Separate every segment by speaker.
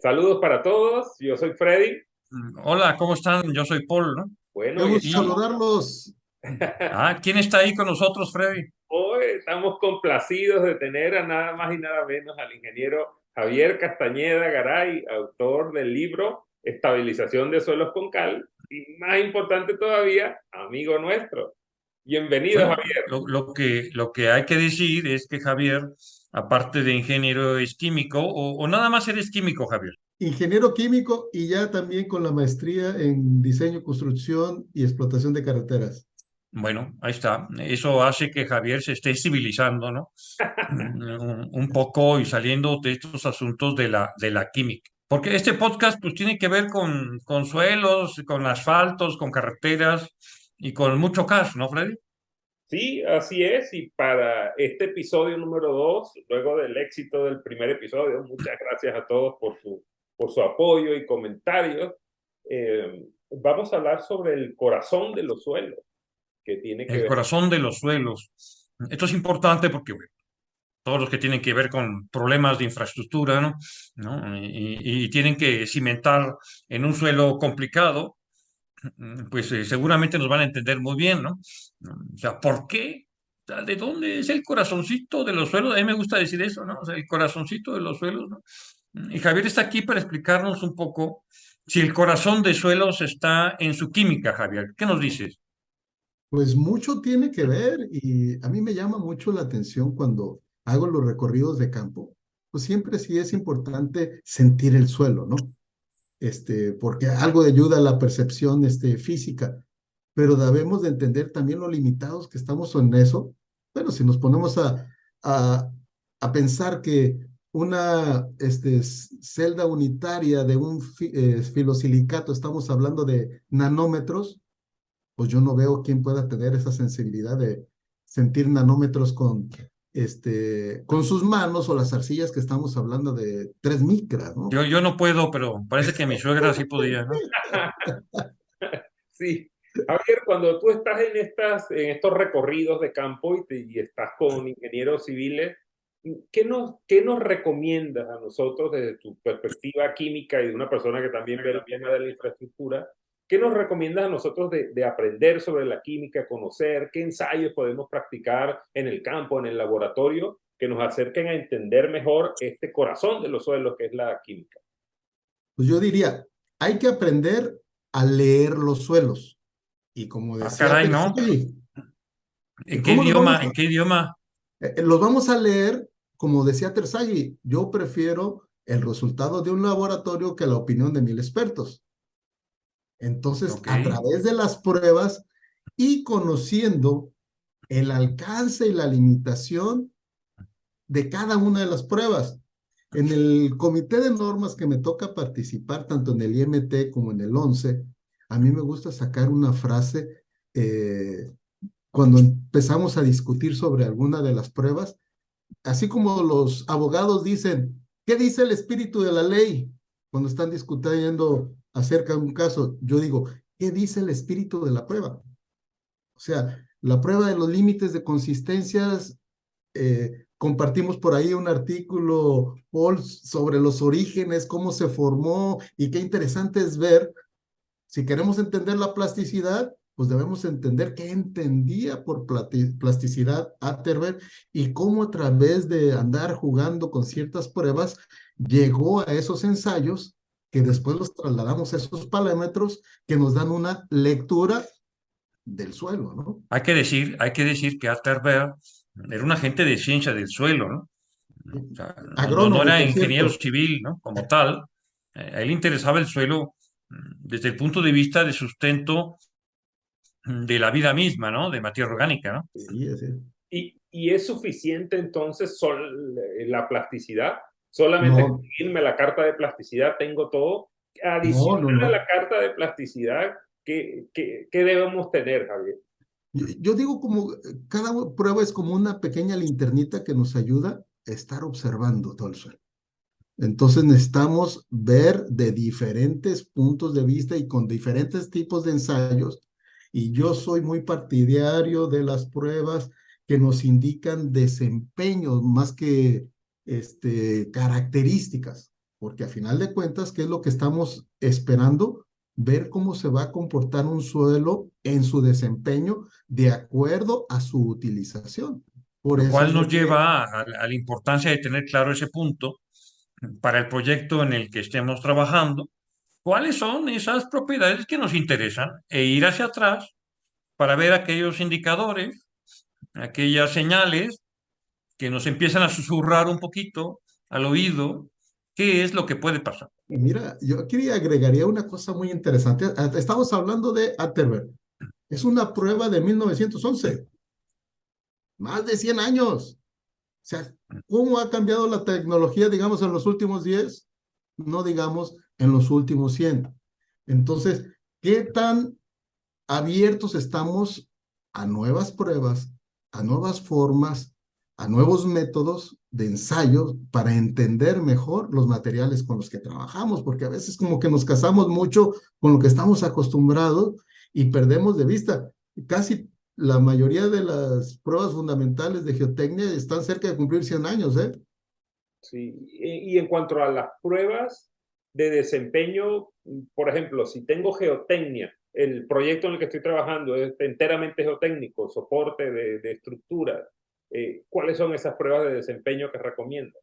Speaker 1: Saludos para todos, yo soy Freddy.
Speaker 2: Hola, ¿cómo están? Yo soy Paul, ¿no?
Speaker 1: Bueno,
Speaker 3: Qué
Speaker 1: hoy
Speaker 3: gusto
Speaker 1: estamos,
Speaker 2: Y,
Speaker 3: saludarlos.
Speaker 2: ¿quién está ahí con nosotros, Freddy?
Speaker 1: hoy estamos complacidos de tener a nada más y nada menos al ingeniero Javier Castañeda Garay, autor del libro Estabilización de suelos con cal, y más importante todavía, amigo nuestro. Bienvenido,
Speaker 2: Bueno,
Speaker 1: Javier.
Speaker 2: lo que hay que decir es que Javier, aparte de ingeniero, es químico, o nada más eres químico, Javier.
Speaker 3: Ingeniero químico y ya también con la maestría en diseño, construcción y explotación de carreteras.
Speaker 2: Bueno, ahí está. Eso hace que Javier se esté civilizando, ¿no? Un poco y saliendo de estos asuntos de la química. Porque este podcast pues tiene que ver con suelos, con asfaltos, con carreteras y con mucho cash, ¿no, Freddy?
Speaker 1: Sí, así es. Y para este episodio número 2, luego del éxito del primer episodio, muchas gracias a todos por su apoyo y comentarios. Vamos a hablar sobre el corazón de los suelos, que tiene que
Speaker 2: El
Speaker 1: ver.
Speaker 2: corazón de los suelos. Esto es importante porque bueno, todos los que tienen que ver con problemas de infraestructura, ¿no? ¿No? Y tienen que cimentar en un suelo complicado, pues seguramente nos van a entender muy bien, ¿no? O sea, ¿por qué? O sea, ¿de dónde es el corazoncito de los suelos? A mí me gusta decir eso, ¿no? O sea, el corazoncito de los suelos, ¿no? Y Javier está aquí para explicarnos un poco si el corazón de suelos está en su química, Javier. ¿Qué nos dices?
Speaker 3: Pues mucho tiene que ver y a mí me llama mucho la atención cuando hago los recorridos de campo, pues siempre sí es importante sentir el suelo, ¿no? Porque algo ayuda a la percepción, física, pero debemos de entender también lo limitados que estamos en eso. Bueno, si nos ponemos a, a pensar que una celda unitaria de un filosilicato, estamos hablando de nanómetros, pues yo no veo quién pueda tener esa sensibilidad de sentir nanómetros con sus manos o las arcillas que estamos hablando de 3 micras, ¿no?
Speaker 2: Yo no puedo, pero parece que mi suegra sí podía, ¿no?
Speaker 1: Sí. Javier, cuando tú estás en estos recorridos de campo y estás con ingenieros civiles, qué nos recomiendas a nosotros desde tu perspectiva química y de una persona que también ve el tema de la infraestructura? ¿Qué nos recomiendas a nosotros de aprender sobre la química, conocer qué ensayos podemos practicar en el campo, en el laboratorio, que nos acerquen a entender mejor este corazón de los suelos que es la química?
Speaker 3: Pues yo diría, hay que aprender a leer los suelos. Y como
Speaker 2: Ah,
Speaker 3: decía
Speaker 2: caray, ¿no?
Speaker 3: Terzaghi,
Speaker 2: ¿En qué
Speaker 3: ¿cómo los vamos
Speaker 2: idioma? ¿En
Speaker 3: a,
Speaker 2: qué idioma?
Speaker 3: los vamos a leer? Como decía Terzaghi, yo prefiero el resultado de un laboratorio que la opinión de 1000 expertos. Entonces,
Speaker 2: Ok.
Speaker 3: a través de las pruebas y conociendo el alcance y la limitación de cada una de las pruebas. En el comité de normas que me toca participar, tanto en el IMT como en el 11, a mí me gusta sacar una frase cuando empezamos a discutir sobre alguna de las pruebas, así como los abogados dicen, ¿qué dice el espíritu de la ley? Cuando están discutiendo acerca de un caso, yo digo, ¿qué dice el espíritu de la prueba? O sea, la prueba de los límites de consistencias, compartimos por ahí un artículo, Paul, sobre los orígenes, cómo se formó y qué interesante es ver, si queremos entender la plasticidad, pues debemos entender qué entendía por plasticidad Atterberg y cómo a través de andar jugando con ciertas pruebas llegó a esos ensayos que después los trasladamos a esos parámetros que nos dan una lectura del suelo, ¿no?
Speaker 2: Hay que decir que Atterberg era un agente de ciencia del suelo, ¿no? O sea, no
Speaker 3: Agrónomo,
Speaker 2: era
Speaker 3: por
Speaker 2: ingeniero
Speaker 3: cierto.
Speaker 2: civil, ¿no? Como tal. A él le interesaba el suelo desde el punto de vista de sustento de la vida misma, ¿no? De materia orgánica, ¿no?
Speaker 3: Sí, así es.
Speaker 1: Y es suficiente entonces la plasticidad? Solamente con
Speaker 3: No,
Speaker 1: irme la carta de plasticidad tengo todo.
Speaker 3: no,
Speaker 1: Adicional
Speaker 3: no,
Speaker 1: a
Speaker 3: no.
Speaker 1: la carta de plasticidad, ¿qué debemos tener, Javier?
Speaker 3: Yo digo como cada prueba es como una pequeña linternita que nos ayuda a estar observando todo el suelo. Entonces necesitamos ver de diferentes puntos de vista y con diferentes tipos de ensayos. Y yo soy muy partidario de las pruebas que nos indican desempeños más que características. porque a final de cuentas, ¿qué es lo que estamos esperando? Ver cómo se va a comportar un suelo en su desempeño de acuerdo a su utilización. Por
Speaker 2: Lo
Speaker 3: eso
Speaker 2: cual
Speaker 3: es de
Speaker 2: nos
Speaker 3: que,
Speaker 2: lleva a la importancia de tener claro ese punto para el proyecto en el que estemos trabajando, cuáles son esas propiedades que nos interesan e ir hacia atrás para ver aquellos indicadores, aquellas señales que nos empiezan a susurrar un poquito al oído qué es lo que puede pasar.
Speaker 3: mira, yo aquí agregaría una cosa muy interesante. Estamos hablando de Atterberg. Es una prueba de 1911, más de 100 años. O sea, ¿cómo ha cambiado la tecnología, digamos, en los últimos 10? No digamos en los últimos 100. Entonces, ¿qué tan abiertos estamos a nuevas pruebas, a nuevas formas, a nuevos métodos de ensayo para entender mejor los materiales con los que trabajamos? Porque a veces como que nos casamos mucho con lo que estamos acostumbrados y perdemos de vista. Casi la mayoría de las pruebas fundamentales de geotecnia están cerca de cumplir 100 años, ¿eh?
Speaker 1: Sí, y en cuanto a las pruebas de desempeño, por ejemplo, si tengo geotecnia, el proyecto en el que estoy trabajando es enteramente geotécnico, soporte de estructura, ¿cuáles son esas pruebas de desempeño que recomiendo?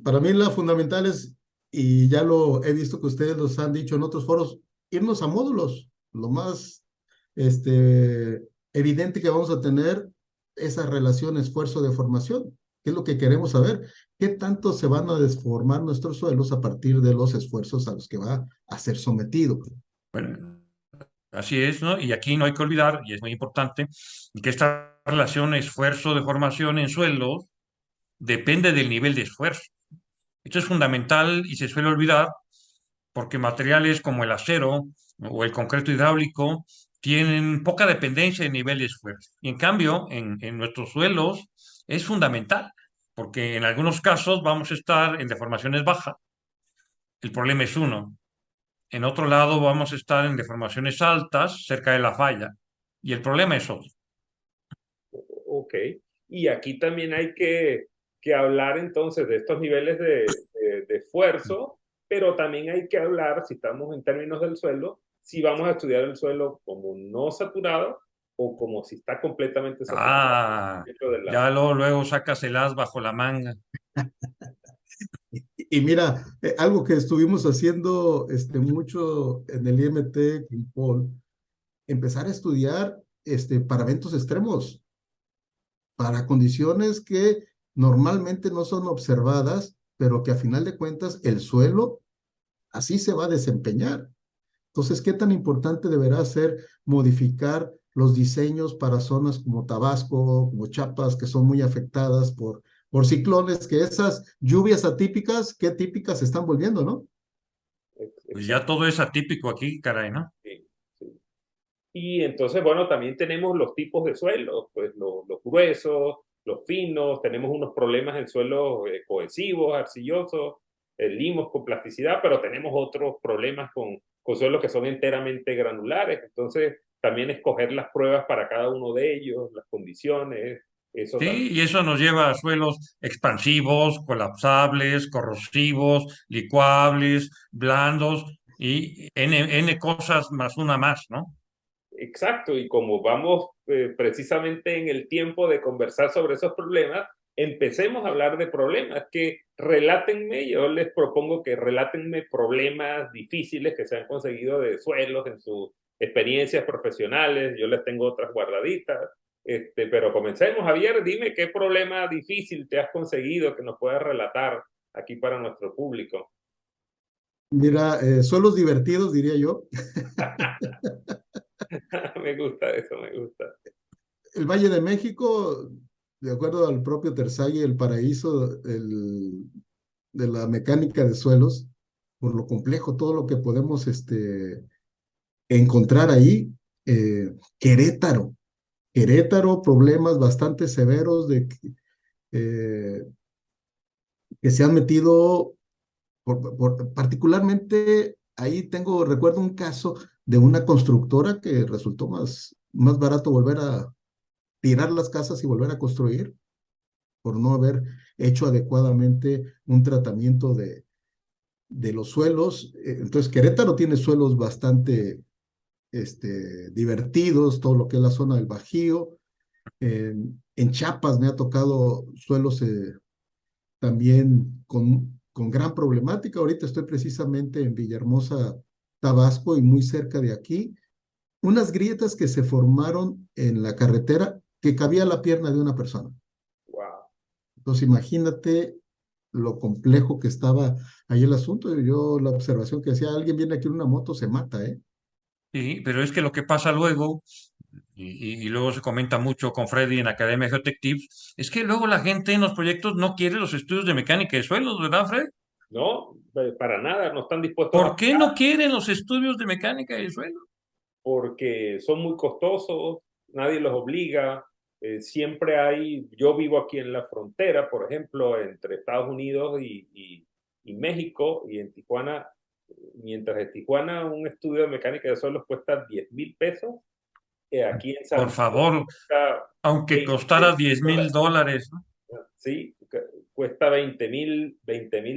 Speaker 3: Para mí la fundamental es, y ya lo he visto que ustedes los han dicho en otros foros, irnos a módulos. Lo más evidente que vamos a tener esa relación esfuerzo-deformación, que es lo que queremos saber. ¿Qué tanto se van a desformar nuestros suelos a partir de los esfuerzos a los que va a ser sometido?
Speaker 2: Bueno, así es, ¿no? Y aquí no hay que olvidar, y es muy importante, que esta relación esfuerzo-deformación en suelos depende del nivel de esfuerzo. Esto es fundamental y se suele olvidar porque materiales como el acero o el concreto hidráulico tienen poca dependencia de nivel de esfuerzo. Y en cambio, en nuestros suelos es fundamental, porque en algunos casos vamos a estar en deformaciones bajas. El problema es uno. En otro lado vamos a estar en deformaciones altas, cerca de la falla. Y el problema es otro.
Speaker 1: Ok. Y aquí también hay que hablar entonces de estos niveles de esfuerzo, pero también hay que hablar, si estamos en términos del suelo, si vamos a estudiar el suelo como no saturado o como si está completamente saturado.
Speaker 2: Ah,
Speaker 1: Dentro de la...
Speaker 2: ya luego sacas el as bajo la manga.
Speaker 3: Y mira, algo que estuvimos haciendo mucho en el IMT con Paul, empezar a estudiar para eventos extremos, para condiciones que normalmente no son observadas, pero que a final de cuentas el suelo así se va a desempeñar. Entonces, ¿qué tan importante deberá ser modificar los diseños para zonas como Tabasco, como Chiapas, que son muy afectadas por ciclones, que esas lluvias atípicas, qué típicas se están volviendo, ¿no?
Speaker 2: Pues ya
Speaker 1: Exacto.
Speaker 2: todo es atípico aquí, caray, ¿no?
Speaker 1: Sí, sí. Y entonces, bueno, también tenemos los tipos de suelos, pues los gruesos, los finos, tenemos unos problemas en suelos cohesivos, arcillosos, limos con plasticidad, pero tenemos otros problemas con suelos que son enteramente granulares. Entonces, también escoger las pruebas para cada uno de ellos, las condiciones, eso también.
Speaker 2: Sí, y eso nos lleva a suelos expansivos, colapsables, corrosivos, licuables, blandos y N cosas más una más, ¿no?
Speaker 1: Exacto, y como vamos precisamente en el tiempo de conversar sobre esos problemas, empecemos a hablar de problemas, que relátenme, yo les propongo que relátenme problemas difíciles que se han conseguido de suelos en sus experiencias profesionales, yo les tengo otras guardaditas, pero comencemos, Javier, dime qué problema difícil te has conseguido que nos puedas relatar aquí para nuestro público.
Speaker 3: Mira, suelos divertidos, diría yo.
Speaker 1: Me gusta eso, me gusta.
Speaker 3: El Valle de México, de acuerdo al propio Terzaghi, el paraíso de la mecánica de suelos, por lo complejo, todo lo que podemos encontrar ahí. Querétaro. Querétaro, problemas bastante severos eh, que se han metido, particularmente ahí recuerdo un caso de una constructora que resultó más barato volver a tirar las casas y volver a construir por no haber hecho adecuadamente un tratamiento de los suelos. Entonces, Querétaro tiene suelos bastante divertidos, todo lo que es la zona del Bajío. En Chiapas me ha tocado suelos también con gran problemática. Ahorita estoy precisamente en Villahermosa, Tabasco, y muy cerca de aquí. Unas grietas que se formaron en la carretera que cabía la pierna de una persona.
Speaker 1: Wow.
Speaker 3: Entonces, imagínate lo complejo que estaba ahí el asunto. Yo, la observación que decía, alguien viene aquí en una moto, se mata, ¿eh?
Speaker 2: Sí, pero es que lo que pasa luego, y luego se comenta mucho con Freddy en Academia Geotech Tips, es que luego la gente en los proyectos no quiere los estudios de mecánica de suelos, ¿verdad, Fred?
Speaker 1: No, para nada, no están dispuestos a
Speaker 2: ¿Por qué no quieren los estudios de mecánica de suelos?
Speaker 1: porque son muy costosos, nadie los obliga. Siempre hay, yo vivo aquí en la frontera, por ejemplo, entre Estados Unidos y México, y en Tijuana, mientras en Tijuana un estudio de mecánica de suelos cuesta 10,000 pesos, aquí en
Speaker 2: Por
Speaker 1: San Diego
Speaker 2: favor,
Speaker 1: cuesta
Speaker 2: aunque
Speaker 1: 20
Speaker 2: costara
Speaker 1: mil
Speaker 2: 10.000
Speaker 1: dólares.
Speaker 2: dólares, ¿no?
Speaker 1: Sí, cuesta 20,000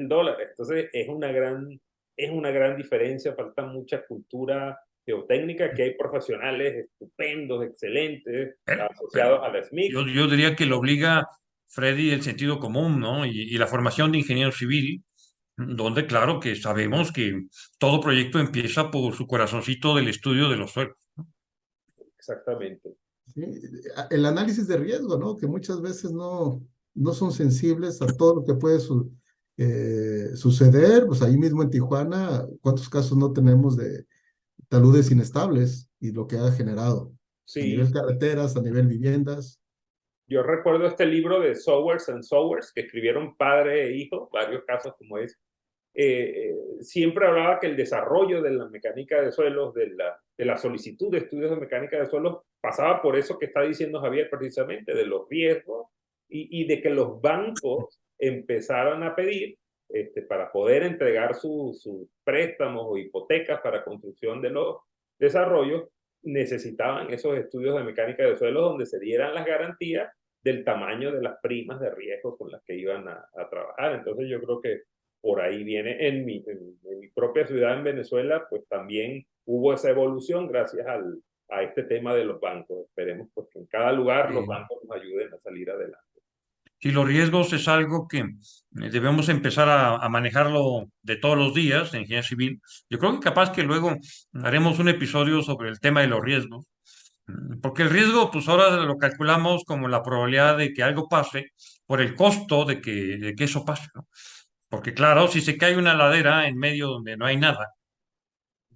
Speaker 1: dólares. Entonces es una gran diferencia, falta mucha cultura geotécnica, que hay profesionales estupendos, excelentes,
Speaker 2: Pero
Speaker 1: asociados a la SMIC.
Speaker 2: yo diría que lo obliga Freddy el sentido común, ¿no? Y la formación de ingeniero civil, donde claro que sabemos que todo proyecto empieza por su corazoncito del estudio de los suelos.
Speaker 1: Exactamente.
Speaker 3: ¿Sí? El análisis de riesgo, ¿no? Que muchas veces no son sensibles a todo lo que puede suceder. Pues ahí mismo en Tijuana, ¿cuántos casos no tenemos de taludes inestables y lo que ha generado a
Speaker 1: Sí,
Speaker 3: nivel carreteras, a nivel viviendas?
Speaker 1: yo recuerdo este libro de Sowers and Sowers, que escribieron padre e hijo, varios casos como es. Siempre hablaba que el desarrollo de la mecánica de suelos, de la solicitud de estudios de mecánica de suelos, pasaba por eso que está diciendo Javier precisamente, de los riesgos y de que los bancos empezaran a pedir para poder entregar sus préstamos o hipotecas para construcción de los desarrollos, necesitaban esos estudios de mecánica de suelos donde se dieran las garantías del tamaño de las primas de riesgo con las que iban a trabajar. Entonces yo creo que por ahí viene. En mi propia ciudad, en Venezuela, pues también hubo esa evolución gracias a este tema de los bancos. Esperemos pues, que en cada lugar los bancos nos ayuden a salir adelante.
Speaker 2: Si los riesgos es algo que debemos empezar a manejarlo de todos los días en ingeniería civil, yo creo que capaz que luego haremos un episodio sobre el tema de los riesgos. Porque el riesgo, pues ahora lo calculamos como la probabilidad de que algo pase por el costo de que eso pase, ¿no? Porque claro, si se cae una ladera en medio donde no hay nada,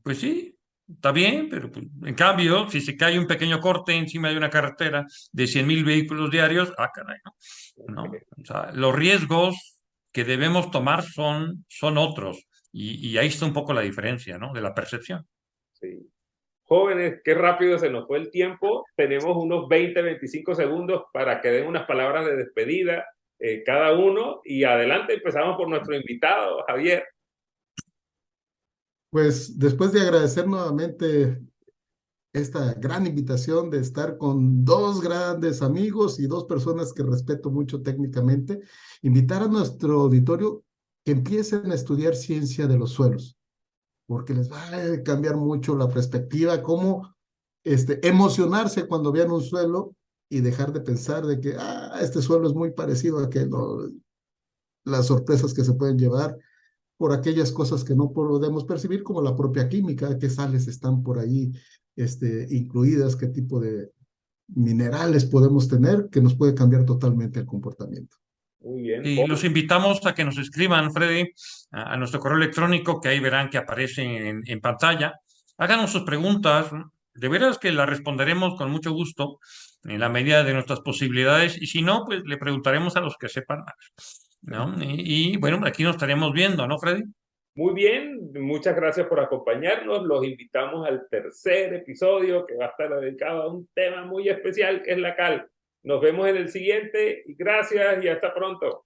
Speaker 2: pues sí, está bien, pero pues, en cambio, si se cae un pequeño corte encima de una carretera de 100.000 vehículos diarios, ah, caray, ¿no? ¿No? O sea, los riesgos que debemos tomar son otros. Y ahí está un poco la diferencia, ¿no? De la percepción.
Speaker 1: Sí. Jóvenes, qué rápido se nos fue el tiempo. Tenemos unos 20, 25 segundos para que den unas palabras de despedida cada uno y adelante empezamos por nuestro invitado, Javier.
Speaker 3: Pues después de agradecer nuevamente esta gran invitación de estar con dos grandes amigos y dos personas que respeto mucho técnicamente, invitar a nuestro auditorio que empiecen a estudiar ciencia de los suelos, porque les va a cambiar mucho la perspectiva, cómo emocionarse cuando vean un suelo y dejar de pensar de que este suelo es muy parecido a aquel, ¿no? Las sorpresas que se pueden llevar por aquellas cosas que no podemos percibir, como la propia química, qué sales están por ahí incluidas, qué tipo de minerales podemos tener que nos puede cambiar totalmente el comportamiento.
Speaker 1: Muy bien,
Speaker 2: Y los
Speaker 1: joven.
Speaker 2: invitamos a que nos escriban, Freddy, a nuestro correo electrónico, que ahí verán que aparece en pantalla. Háganos sus preguntas. De veras que las responderemos con mucho gusto, en la medida de nuestras posibilidades. Y si no, pues le preguntaremos a los que sepan más, ¿no? Bueno, aquí nos estaremos viendo, ¿no, Freddy?
Speaker 1: Muy bien, muchas gracias por acompañarnos. Los invitamos al tercer episodio que va a estar dedicado a un tema muy especial que es la cal. Nos vemos en el siguiente y gracias y hasta pronto.